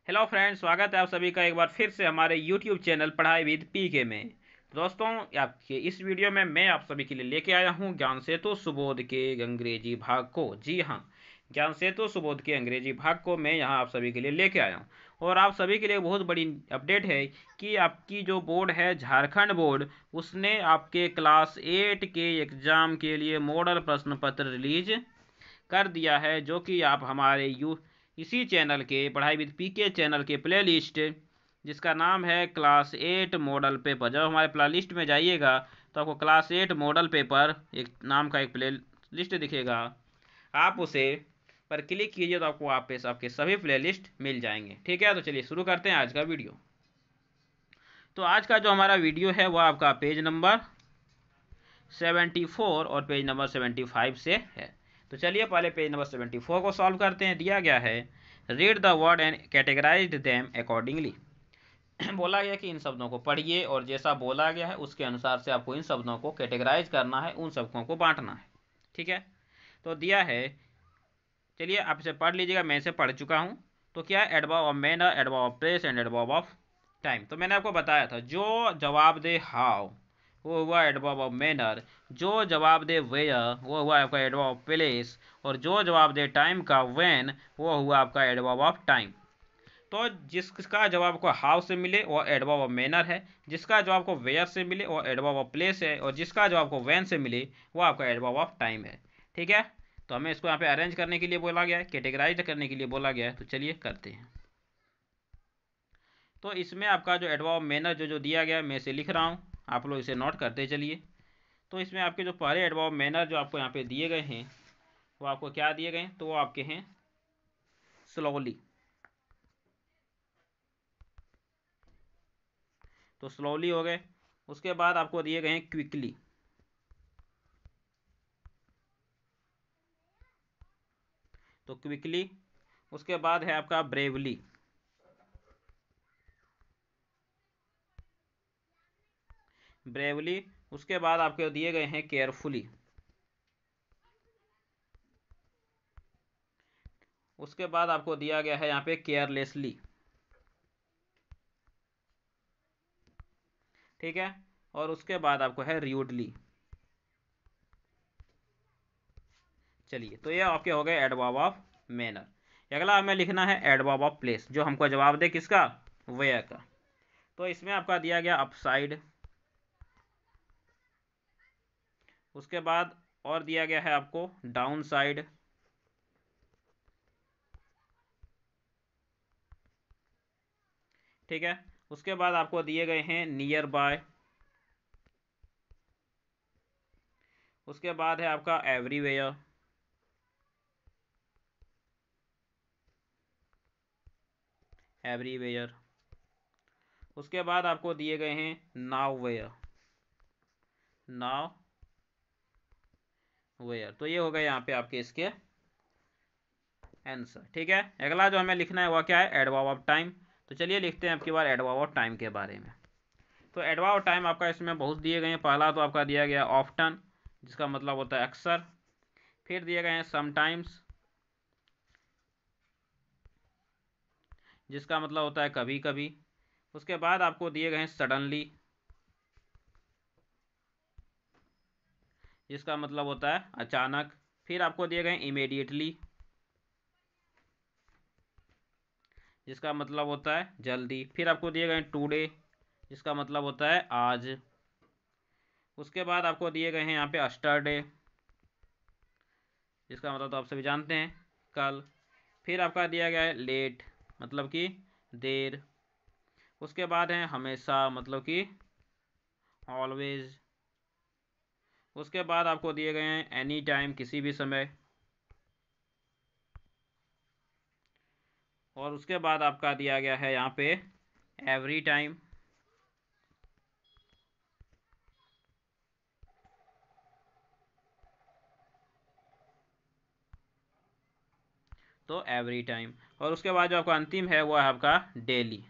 Hello friends, स्वागत है आप सभी का एक बार फिर से हमारे यूट्यूब चैनल पढ़ाई विद पीके में। दोस्तों, आपके इस वीडियो में मैं आप सभी के लिए लेके आया हूँ ज्ञान सेतु सुबोध के अंग्रेजी भाग को। जी हाँ, ज्ञान सेतु सुबोध के अंग्रेजी भाग को मैं यहाँ आप सभी के लिए लेके आया हूँ। और आप सभी के लिए बहुत बड़ी अपडेट है कि आपकी जो बोर्ड है झारखंड बोर्ड, उसने आपके क्लास 8 के एग्ज़ाम के लिए मॉडल प्रश्न पत्र रिलीज कर दिया है, जो कि आप हमारे इसी चैनल के पढ़ाई विद पीके चैनल के प्ले लिस्ट, जिसका नाम है क्लास 8 मॉडल पेपर। जब हमारे प्ले लिस्ट में जाइएगा तो आपको क्लास 8 मॉडल पेपर एक नाम का एक प्ले लिस्ट दिखेगा। आप उसे पर क्लिक कीजिए तो आपको वापस आपके सभी प्ले लिस्ट मिल जाएंगे। ठीक है, तो चलिए शुरू करते हैं आज का वीडियो। तो आज का जो हमारा वीडियो है वह आपका पेज नंबर 74 और पेज नंबर 75 से है। तो चलिए पहले पेज नंबर 74 को सॉल्व करते हैं। दिया गया है read the word and categorize them accordingly. बोला गया कि इन शब्दों को पढ़िए और जैसा बोला गया है उसके अनुसार से आपको इन शब्दों को कैटेगराइज करना है, उन शब्दों को बांटना है। ठीक है, तो दिया है, चलिए आप इसे पढ़ लीजिएगा, मैं इसे पढ़ चुका हूँ। तो क्या है, adverb of manner, adverb of place and adverb of time. तो मैंने आपको बताया था जो जवाब दे हाउ वो हुआ एडवर्ब ऑफ मैनर, जो जवाब दे वेयर वो हुआ आपका एडवर्ब ऑफ प्लेस, और जो जवाब दे टाइम का व्हेन वो हुआ आपका एडवर्ब ऑफ टाइम। तो जिसका जवाब को हाउ से मिले वो एडवर्ब ऑफ मैनर है, जिसका जवाब को वेयर से मिले वो एडवर्ब ऑफ प्लेस है, और जिसका जवाब को व्हेन से मिले वो आपका एडवर्ब ऑफ टाइम है। ठीक है, तो हमें इसको यहाँ पे अरेंज करने के लिए बोला गया है, कैटेगराइज करने के लिए बोला गया है। तो चलिए करते हैं। तो इसमें आपका जो एडवर्ब ऑफ मैनर जो जो दिया गया है मैं इसे लिख रहा हूँ, आप लोग इसे नोट करते चलिए। तो इसमें आपके जो पहले एडवर्ब ऑफ मैनर जो आपको यहाँ पे दिए गए हैं वो आपको क्या दिए गए हैं, तो वो आपके हैं स्लोली। तो स्लोली हो गए। उसके बाद आपको दिए गए हैं क्विकली। तो क्विकली। उसके बाद है आपका ब्रेवली। ब्रेवली। उसके बाद आपको दिए गए हैं केयरफुली। उसके बाद आपको दिया गया है यहाँ पे केयरलेसली। ठीक है, और उसके बाद आपको है र्यूडली। चलिए, तो ये आपके हो गए एडवर्ब ऑफ मैनर। अगला हमें लिखना है एडवर्ब ऑफ प्लेस, जो हमको जवाब दे किसका, वेयर का। तो इसमें आपका दिया गया अपसाइड। उसके बाद और दिया गया है आपको डाउन साइड। ठीक है, उसके बाद आपको दिए गए हैं नियर बाय। उसके बाद है आपका एवरीवेयर। एवरीवेयर। उसके बाद आपको दिए गए हैं नाउ वेयर। Now where. तो ये हो गए यहाँ पे आपके इसके आंसर। ठीक है, अगला जो हमें लिखना है वह क्या है, एडवर्ब ऑफ टाइम। तो चलिए लिखते हैं आपकी बार एडवर्ब ऑफ टाइम के बारे में। तो एडवर्ब ऑफ टाइम आपका इसमें बहुत दिए गए हैं। पहला तो आपका दिया गया ऑफ्टन, जिसका मतलब होता है अक्सर। फिर दिए गए हैं समटाइम्स, जिसका मतलब होता है कभी कभी। उसके बाद आपको दिए गए हैं सडनली, जिसका मतलब होता है अचानक। फिर आपको दिए गए इमीडिएटली, जिसका मतलब होता है जल्दी। फिर आपको दिए गए टुडे, जिसका मतलब होता है आज। उसके बाद आपको दिए गए हैं यहाँ पे अस्टरडे, जिसका मतलब तो आप सभी जानते हैं कल। फिर आपका दिया गया है लेट, मतलब कि देर। उसके बाद है हमेशा, मतलब कि ऑलवेज। उसके बाद आपको दिए गए हैं एनी टाइम, किसी भी समय। और उसके बाद आपका दिया गया है यहाँ पे एवरी टाइम। तो एवरी टाइम। और उसके बाद जो आपका अंतिम है वो है आपका डेली।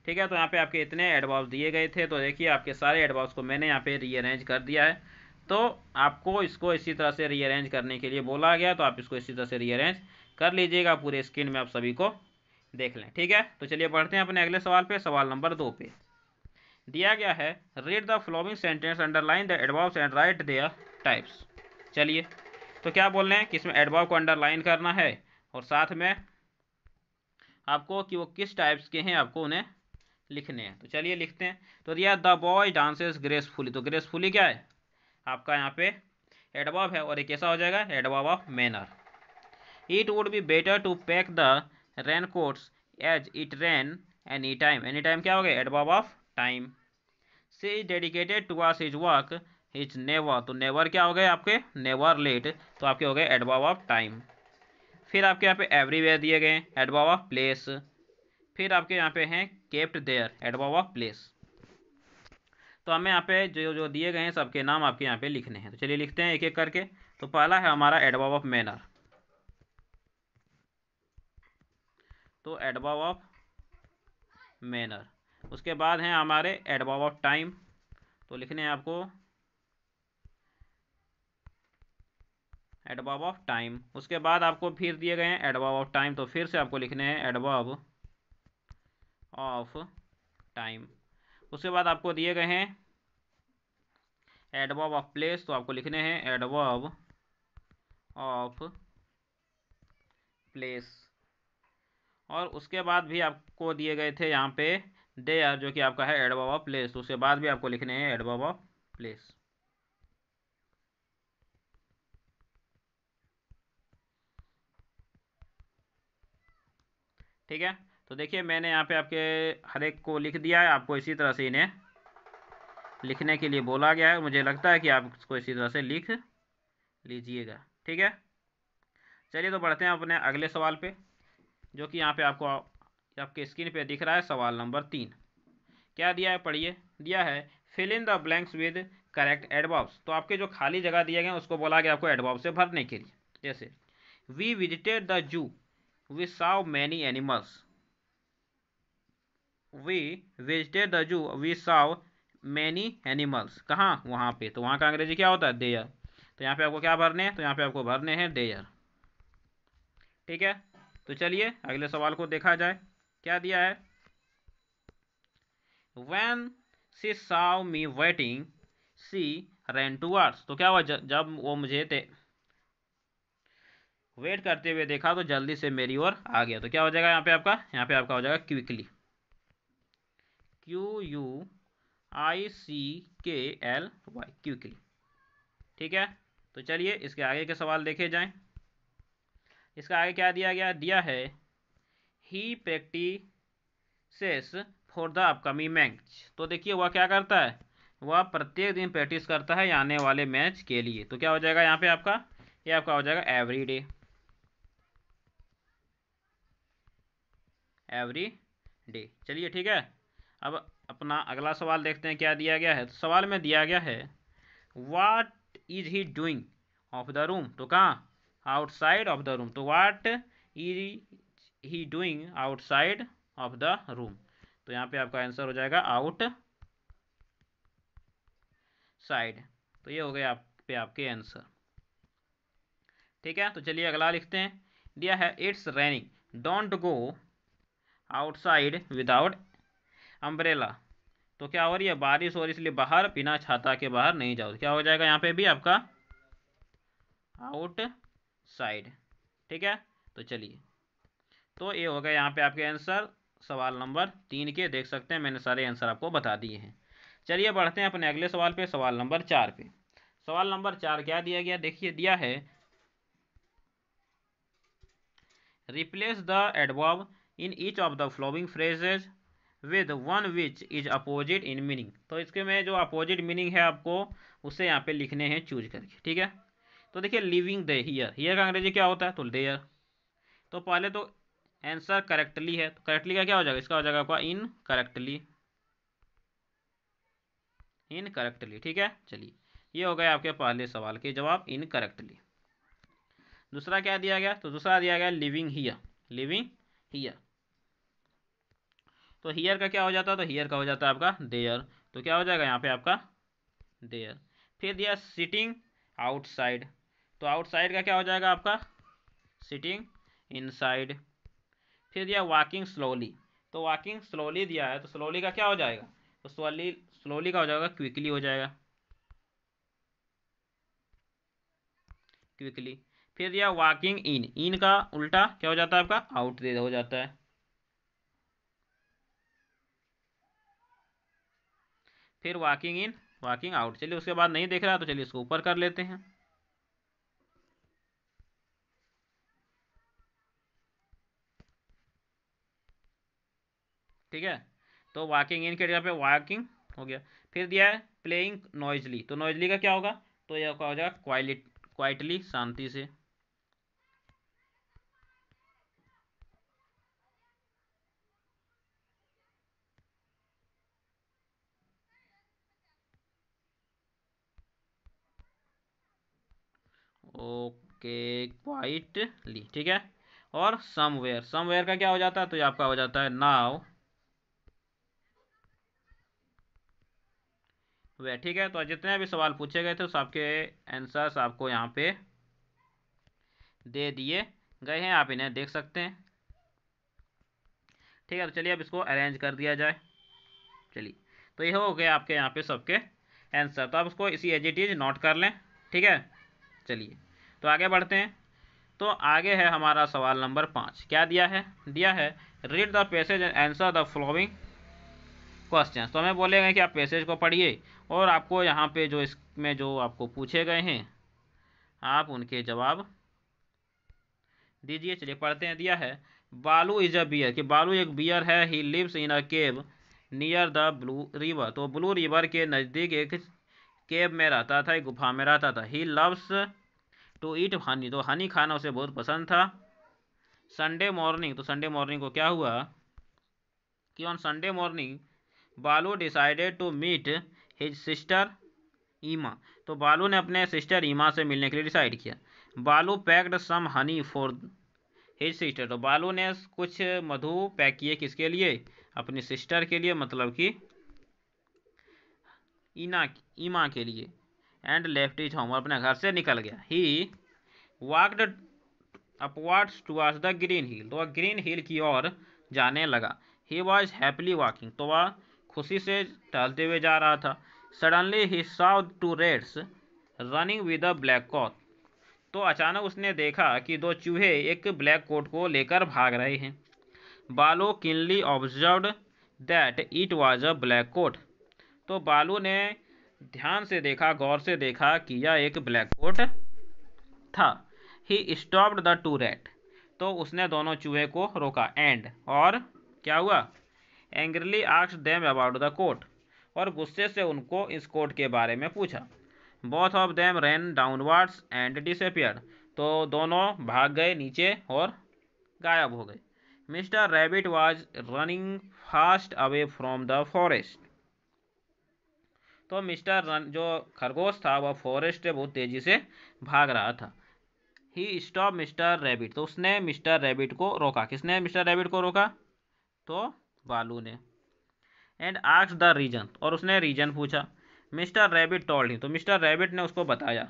ठीक है, तो यहाँ पे आपके इतने एडवर्ब्स दिए गए थे। तो देखिए आपके सारे एडवर्ब्स को मैंने यहाँ पे रीअरेंज कर दिया है। तो आपको इसको इसी तरह से रीअरेंज करने के लिए बोला गया, तो आप इसको इसी तरह से रीअरेंज कर लीजिएगा, पूरे स्क्रीन में आप सभी को देख लें। ठीक है, तो चलिए बढ़ते हैं अपने अगले सवाल पे, सवाल नंबर 2 पे। दिया गया है read the following sentence, underline the adverbs and right there types. चलिए, तो क्या बोल रहे हैं कि इसमें एडवर्ब को अंडरलाइन करना है और साथ में आपको कि वो किस टाइप्स के हैं आपको उन्हें लिखने हैं। तो चलिए लिखते हैं। तो दिया द बॉय डांसेस ग्रेसफुली, तो ग्रेसफुली क्या है आपका यहाँ पे एडवर्ब है और ये कैसा हो जाएगा, adverb of manner. It would be better to pack the raincoats as it rain any time, any time क्या हो गया, adverb of time. She is dedicated towards his work, his never, तो नेवर क्या हो गए आपके, never late, तो आपके हो गए एडवर्ब ऑफ टाइम। फिर आपके यहाँ पे एवरीवेयर दिए गए, एडवर्ब ऑफ प्लेस। फिर आपके यहाँ पे हैं kept there, adverb of place. तो हमें यहाँ पे जो जो दिए गए हैं सबके नाम आपके यहाँ पे लिखने हैं। तो चलिए लिखते हैं एक एक करके। तो पहला है हमारा एडवर्ब ऑफ मैनर, तो एडवर्ब ऑफ मैनर। उसके बाद हैं हमारे एडवर्ब ऑफ टाइम, तो लिखने हैं आपको एडवर्ब ऑफ टाइम। उसके बाद आपको फिर दिए गए हैं एडवर्ब ऑफ टाइम, तो फिर से आपको लिखने हैं एडवर्ब ऑफ टाइम। उसके बाद आपको दिए गए हैं एडवर्ब ऑफ प्लेस, तो आपको लिखने हैं एडवर्ब ऑफ प्लेस। और उसके बाद भी आपको दिए गए थे यहाँ पे देयर, जो कि आपका है एडवर्ब ऑफ प्लेस, तो उसके बाद भी आपको लिखने हैं एडवर्ब ऑफ प्लेस। ठीक है, तो देखिए मैंने यहाँ पे आपके हर एक को लिख दिया है, आपको इसी तरह से इन्हें लिखने के लिए बोला गया है। मुझे लगता है कि आप इसको इसी तरह से लिख लीजिएगा। ठीक है, चलिए तो बढ़ते हैं अपने अगले सवाल पे, जो कि यहाँ पे आपको आपके स्क्रीन पे दिख रहा है, सवाल नंबर 3। क्या दिया है पढ़िए। दिया है fill in the blanks with correct adverbs, तो आपके जो खाली जगह दिए गए उसको बोला गया आपको एडवर्ब से भरने के लिए। जैसे we visited the zoo, we saw many animals. We visited the zoo, we saw many animals, कहाँ, वहाँ पे, तो वहाँ का अंग्रेजी क्या होता है, देयर। तो यहाँ पे आपको क्या भरने हैं, तो यहाँ पे आपको भरने हैं देयर। ठीक है, तो चलिए अगले सवाल को देखा जाए। क्या दिया है, When she saw me waiting, she ran towards, तो क्या हुआ, जब वो मुझे वेट करते हुए देखा तो जल्दी से मेरी ओर आ गया। तो क्या हो जाएगा यहाँ पे आपका, यहाँ पे आपका हो जाएगा क्विकली, QUICKLY, क्विकली। ठीक है, तो चलिए इसके आगे के सवाल देखे जाएं। इसका आगे क्या दिया गया, दिया है he practices for the upcoming match, तो देखिए वह क्या करता है, वह प्रत्येक दिन प्रैक्टिस करता है आने वाले मैच के लिए। तो क्या हो जाएगा यहाँ पे आपका, ये आपका हो जाएगा एवरी डे, एवरी डे। चलिए ठीक है, अब अपना अगला सवाल देखते हैं क्या दिया गया है। तो सवाल में दिया गया है what is he doing of the room, तो कहाँ, आउटसाइड ऑफ द रूम, तो what is he doing outside of the room, तो यहाँ पे आपका आंसर हो जाएगा आउट साइड। तो ये हो गया आप पे आपके आंसर। ठीक है, तो चलिए अगला लिखते हैं। दिया है it's raining, don't go outside without umbrella, तो क्या हो रही है, बारिश हो रही इसलिए बाहर बिना छाता के बाहर नहीं जाओ। क्या हो जाएगा यहाँ पे भी आपका आउट साइड। ठीक है, तो चलिए, तो ये हो गया यहाँ पे आपके आंसर सवाल नंबर 3 के। देख सकते हैं मैंने सारे आंसर आपको बता दिए हैं। चलिए बढ़ते हैं अपने अगले सवाल पे, सवाल नंबर 4 पे। सवाल नंबर 4 क्या दिया गया, देखिए दिया है replace the adverb in each of the flowing phrases with one which is opposite in meaning, तो इसके में जो अपोजिट मीनिंग है आपको उसे यहाँ पे लिखने हैं चूज करके। ठीक है, तो देखिए लिविंग द हियर, हियर का अंग्रेजी क्या होता है, तो देयर। तो पहले तो आंसर करेक्टली है, तो करेक्टली का क्या हो जाएगा, इसका हो जाएगा आपका इन करेक्टली, इनकरेक्टली। ठीक है, चलिए ये हो गया आपके पहले सवाल के जवाब, इनकरेक्टली। दूसरा क्या दिया गया, तो दूसरा दिया गया लिविंग हियर, लिविंग हियर, तो हियर का क्या हो जाता है, तो हियर का हो जाता है आपका देयर, तो क्या हो जाएगा यहाँ पे आपका देयर। फिर दिया सिटिंग आउटसाइड, तो आउटसाइड का क्या हो जाएगा आपका सिटिंग इनसाइड। फिर दिया वॉकिंग स्लोली, तो वॉकिंग स्लोली दिया है तो स्लोली का क्या हो जाएगा, तो स्लोली का हो जाएगा क्विकली हो जाएगा, क्विकली। फिर दिया वॉकिंग इन का उल्टा क्या हो जाता है आपका, आउट दे हो जाता है। फिर वॉकिंग इन, वॉकिंग आउट। चलिए उसके बाद नहीं देख रहा तो चलिए इसको ऊपर कर लेते हैं। ठीक है, तो वॉकिंग इन के जगह पे वॉकिंग हो गया। फिर दिया है प्लेइंग नॉइजली, तो नॉइजली का क्या होगा, तो यह क्या हो जाएगा, क्वाइटली, शांति से। ओके, क्वाइटली, ठीक है। और समवेयर, समवेयर का क्या हो जाता है, तो ये आपका हो जाता है नाउ वे। ठीक है, तो जितने भी सवाल पूछे गए थे सबके आंसर्स आपको यहाँ पे दे दिए गए हैं, आप इन्हें देख सकते हैं। ठीक है, तो चलिए अब इसको अरेंज कर दिया जाए। चलिए, तो ये हो गया आपके यहाँ पे सबके आंसर, तो आप उसको इसी एज इट इज नोट कर लें। ठीक है, चलिए तो आगे बढ़ते हैं। तो आगे है हमारा सवाल नंबर 5। क्या दिया है read the passage and answer the following question. तो हमें बोलेगा कि आप पैसेज को पढ़िए और आपको यहाँ पे जो इसमें जो आपको पूछे गए हैं आप उनके जवाब दीजिए। चलिए पढ़ते हैं। दिया है बालू इज अ बियर, कि बालू एक बियर है। He lives in a cave near the blue river, तो ब्लू रिवर के नज़दीक एक केव में रहता था, एक गुफा में रहता था। He loves to eat honey, तो हनी खाना उसे बहुत पसंद था। संडे मॉर्निंग, तो संडे मॉर्निंग को क्या हुआ कि on Sunday morning Balu decided to meet his sister Emma, तो बालू ने अपने सिस्टर ईमा से मिलने के लिए डिसाइड किया। Balu packed some honey for his sister, तो बालू ने कुछ मधु पैक किए किसके लिए, अपनी सिस्टर के लिए, मतलब कि ईमा के लिए। एंड लेफ्ट इज होम, अपने घर से निकल गया। He walked upwards towards the green hill, तो वह ग्रीन हिल की ओर जाने लगा। ही वॉज हैप्पीली वॉकिंग, तो वह खुशी से टहलते हुए जा रहा था। Suddenly he saw two rats running with a black coat, तो अचानक उसने देखा कि दो चूहे एक ब्लैक कोट को लेकर भाग रहे हैं। Balu keenly observed that it was a black coat, तो बालू ने ध्यान से देखा, गौर से देखा कि यह एक ब्लैक कोट था। He stopped the two rat, तो उसने दोनों चूहे को रोका। एंड, और क्या हुआ, angrily asked them about the coat, और गुस्से से उनको इस कोट के बारे में पूछा। Both of them ran downwards and disappeared, तो दोनों भाग गए नीचे और गायब हो गए। Mister rabbit was running fast away from the forest, तो मिस्टर जो खरगोश था वह फॉरेस्ट से बहुत तेजी से भाग रहा था। ही स्टॉप मिस्टर रैबिट, तो उसने मिस्टर रैबिट को रोका। किसने मिस्टर रैबिट को रोका, तो बालू ने। एंड आस्क्ड द रीजन, और उसने रीजन पूछा। मिस्टर रैबिट टोल्ड हिम, तो मिस्टर रैबिट ने उसको बताया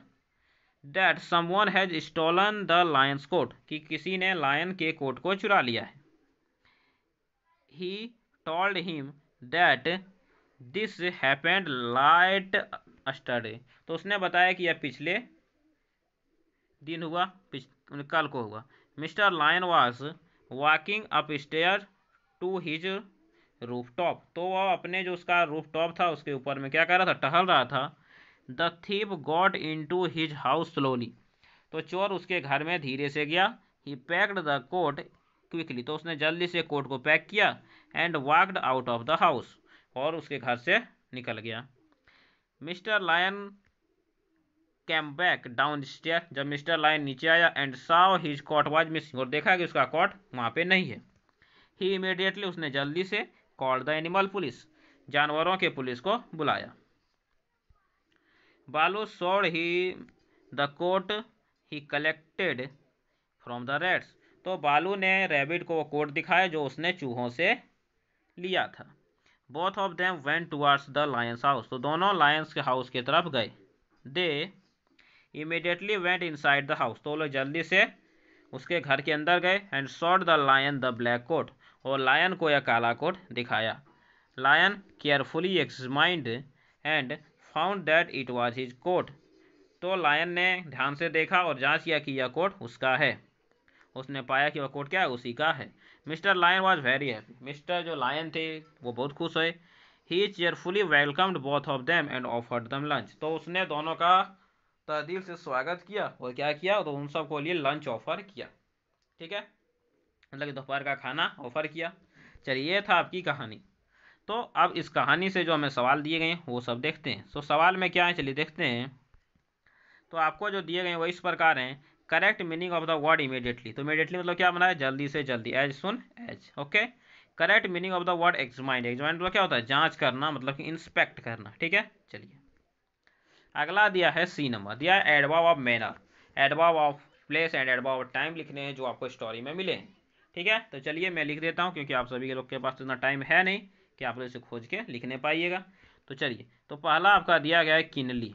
that someone has stolen the lion's coat, कि किसी ने लायन के कोट को चुरा लिया है। He told him that this happened late yesterday, तो उसने बताया कि यह पिछले दिन हुआ, कल को हुआ। Mister lion was walking up stair to his roof top, तो वह अपने जो उसका रूफ टॉप था उसके ऊपर में क्या कर रहा था, टहल रहा था। The thief got in to his house slowly, तो चोर उसके घर में धीरे से गया। He packed the coat quickly, तो उसने जल्दी से कोट को पैक किया। And walked out of the house, और उसके घर से निकल गया। Mister lion came back down stair, जब मिस्टर लायन नीचे आया and saw his coat was missing, और देखा कि उसका कॉट वहाँ पे नहीं है। ही इमीडिएटली, उसने जल्दी से कॉल्ड द एनिमल पुलिस, जानवरों के पुलिस को बुलाया। Balu said he the coat he collected from the rats, तो बालू ने रैबिट को वो कोट दिखाया जो उसने चूहों से लिया था। Both of them went towards the lion's house, तो दोनों लायंस के हाउस की तरफ गए। They immediately went inside the house, तो लोग जल्दी से उसके घर के अंदर गए and showed the lion the black coat, और लायन को यह काला कोट दिखाया। Lion carefully examined and found that it was his coat, तो लायन ने ध्यान से देखा और जांच किया कि यह कोट उसका है। उसने पाया कि वह कोट क्या है, उसी का है। Mister lion was very happy, mister जो लायन थे वो बहुत खुश हुए। He cheerfully welcomed both of them and offered them lunch, तो उसने दोनों का तहदील से स्वागत किया और क्या किया, तो उन सबको लिए लंच ऑफर किया। ठीक है, मतलब दोपहर का खाना ऑफर किया। चलिए ये था आपकी कहानी। तो अब इस कहानी से जो हमें सवाल दिए गए हैं वो सब देखते हैं। तो सवाल में क्या है, चलिए देखते हैं। तो आपको जो दिए गए हैं वो इस प्रकार हैं। Correct meaning of the word immediately, तो इमीडिएटली मतलब क्या बना है, जल्दी से जल्दी, as soon as. Okay, correct meaning of the word examine, examine मतलब क्या होता है, जांच करना, मतलब कि इंस्पेक्ट करना। ठीक है, चलिए अगला दिया है सी नंबर, दिया है adverb of manner, adverb of place and adverb of time लिखने हैं जो आपको स्टोरी में मिले हैं। ठीक है, तो चलिए मैं लिख देता हूँ क्योंकि आप सभी के लोग के पास इतना टाइम है नहीं कि आप लोग इसे खोज के लिखने पाइएगा। तो चलिए, तो पहला आपका दिया गया है किनली,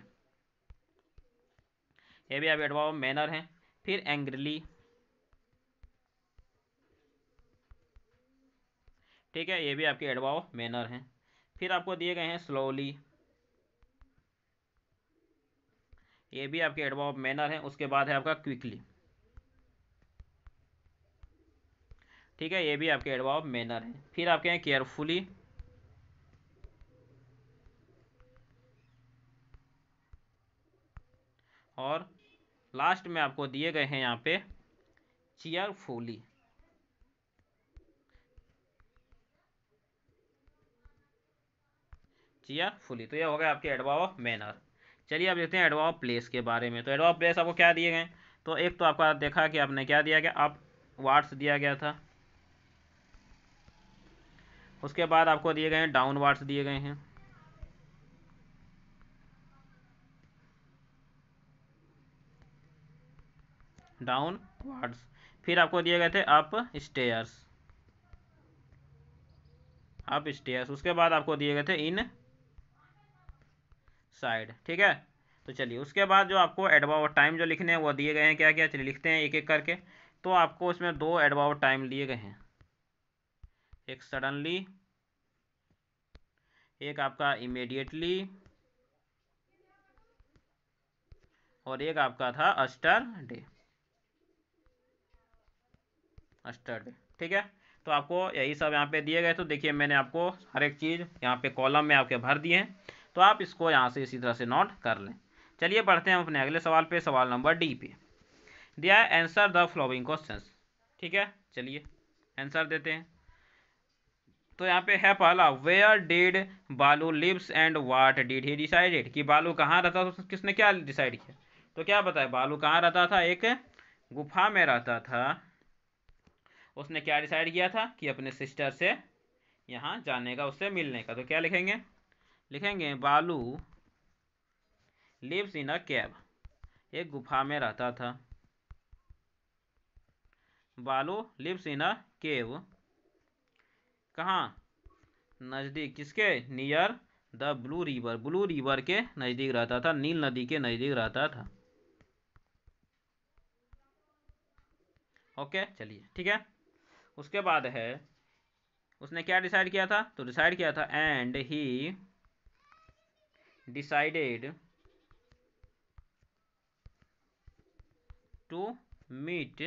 ये भी आप एडवर्ब ऑफ मैनर है। फिर एंग्रिली, ठीक है, ये भी आपके एडवर्ब ऑफ मैनर हैं। फिर आपको दिए गए हैं स्लोली, ये भी आपके एडवर्ब ऑफ मैनर हैं। उसके बाद है आपका क्विकली, ठीक है, ये भी आपके एडवर्ब ऑफ मैनर हैं। फिर आपके हैं केयरफुली, और लास्ट में आपको दिए गए हैं यहाँ पे चीयरफुली। चीयरफुली, तो ये हो गया आपके एडवर्ब ऑफ मैनर। चलिए अब देखते हैं एडवर्ब ऑफ प्लेस के बारे में। तो एडवर्ब ऑफ प्लेस आपको क्या दिए गए, तो एक तो आपका देखा कि आपने क्या दिया गया, आप वार्ड्स दिया गया था। उसके बाद आपको दिए गए हैं डाउन वार्ड्स दिए गए हैं। डाउन वार्ड्स, फिर आपको दिए गए थे अप स्टेयर्स, अप स्टेयर्स। उसके बाद आपको दिए गए थे इन साइड। ठीक है, तो चलिए उसके बाद जो आपको एडवर्ब टाइम जो लिखने हैं वो दिए गए हैं, क्या क्या, चलिए लिखते हैं एक एक करके। तो आपको इसमें दो एडवर्ब टाइम दिए गए हैं, एक सडनली, एक आपका इमीडिएटली, और एक आपका था अस्टरडे, अस्टरडे। ठीक है, तो आपको यही सब यहाँ पे दिए गए। तो देखिए मैंने आपको हर एक चीज़ यहाँ पे कॉलम में आपके भर दिए हैं, तो आप इसको यहाँ से इसी तरह से नोट कर लें। चलिए बढ़ते हैं अपने अगले सवाल पे, सवाल नंबर डी पे दिया है आंसर द फॉलोइंग क्वेश्चंस। ठीक है, चलिए आंसर देते हैं। तो यहाँ पे है पहला, where did Balu lives and what did he decided, कि बालू कहाँ रहता था, किसने क्या डिसाइड किया। तो क्या बताया, बालू कहाँ रहता था, एक गुफा में रहता था। उसने क्या डिसाइड किया था कि अपने सिस्टर से यहाँ जाने का, उससे मिलने का। तो क्या लिखेंगे, लिखेंगे बालू लिव्स इन अ केव, एक गुफा में रहता था। बालू लिव्स इन अ केव, कहाँ, नज़दीक, किसके, near the blue river, blue river के नज़दीक रहता था, नील नदी के नज़दीक रहता था। ओके, चलिए ठीक है। उसके बाद है, उसने क्या डिसाइड किया था, तो डिसाइड किया था and he decided to meet,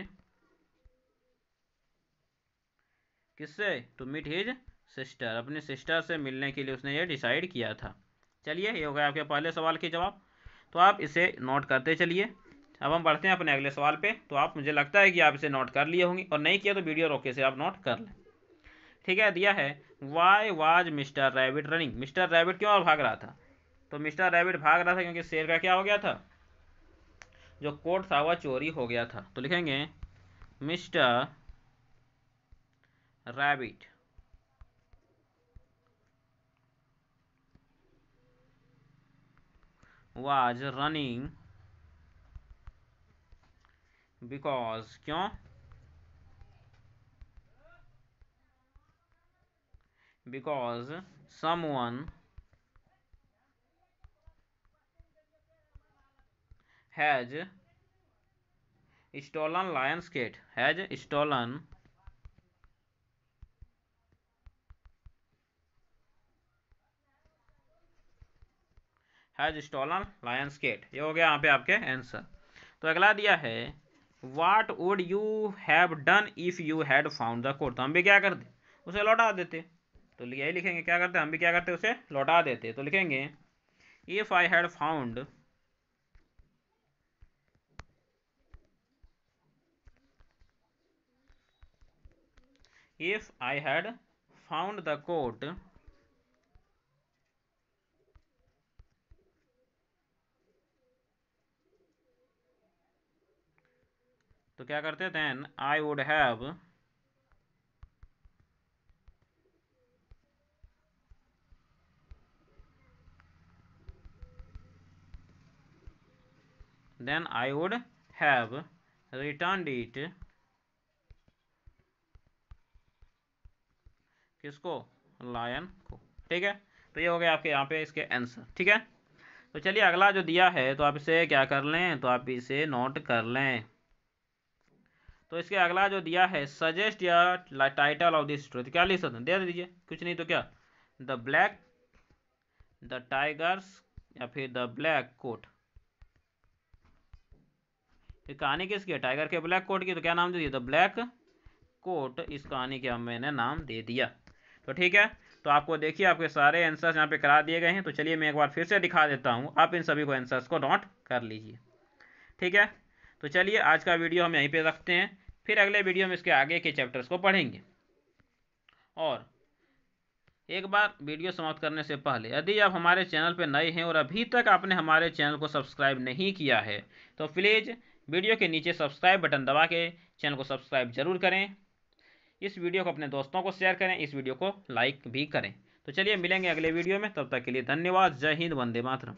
किससे, टू मीट हिज सिस्टर, अपनी सिस्टर से मिलने के लिए उसने ये डिसाइड किया था। चलिए ये हो गया आपके पहले सवाल के जवाब, तो आप इसे नोट करते चलिए। अब हम बढ़ते हैं अपने अगले सवाल पे। तो आप, मुझे लगता है कि आप इसे नोट कर लिए होंगे, और नहीं किया तो वीडियो रोके से आप नोट कर लें। ठीक है, दिया है why was mister rabbit running, mister rabbit क्यों भाग रहा था। तो मिस्टर रैबिट भाग रहा था क्योंकि शेर का क्या हो गया था, जो कोट था वह चोरी हो गया था। तो लिखेंगे mister rabbit was running because, क्यों, because someone has stolen lion's cat has stolen lion's cat। ये हो गया यहाँ पे आपके आंसर। तो अगला दिया है What would you have done if you had found the code। तो हम भी क्या करते, उसे लौटा देते। तो यही लिखेंगे, क्या करते हम भी क्या करते, उसे लौटा देते। तो लिखेंगे if I had found the code तो क्या करते, then I would have returned it किसको, लायन को। ठीक है, तो ये हो गया आपके यहाँ पे इसके आंसर। ठीक है, तो चलिए अगला जो दिया है तो आप इसे क्या कर लें, तो आप इसे नोट कर लें। तो इसके अगला जो दिया है सजेस्ट या टाइटल ऑफ दिस स्टोरी, क्या लिख सकते हैं, दे दीजिए कुछ नहीं तो क्या, द टाइगर्स या फिर द ब्लैक कोट। ये कहानी किसकी है, टाइगर के ब्लैक कोट की। तो क्या नाम दे दिया, द ब्लैक कोट। इस कहानी के मैंने नाम दे दिया। तो ठीक है, तो आपको देखिए आपके सारे आंसर्स यहाँ पे करा दिए गए हैं। तो चलिए मैं एक बार फिर से दिखा देता हूँ, आप इन सभी को आंसर्स को नोट कर लीजिए। ठीक है, तो चलिए आज का वीडियो हम यहीं पे रखते हैं, फिर अगले वीडियो में इसके आगे के चैप्टर्स को पढ़ेंगे। और एक बार वीडियो समाप्त करने से पहले यदि आप हमारे चैनल पर नए हैं और अभी तक आपने हमारे चैनल को सब्सक्राइब नहीं किया है तो प्लीज़ वीडियो के नीचे सब्सक्राइब बटन दबा के चैनल को सब्सक्राइब जरूर करें। इस वीडियो को अपने दोस्तों को शेयर करें, इस वीडियो को लाइक भी करें। तो चलिए मिलेंगे अगले वीडियो में, तब तक के लिए धन्यवाद। जय हिंद, वंदे मातरम।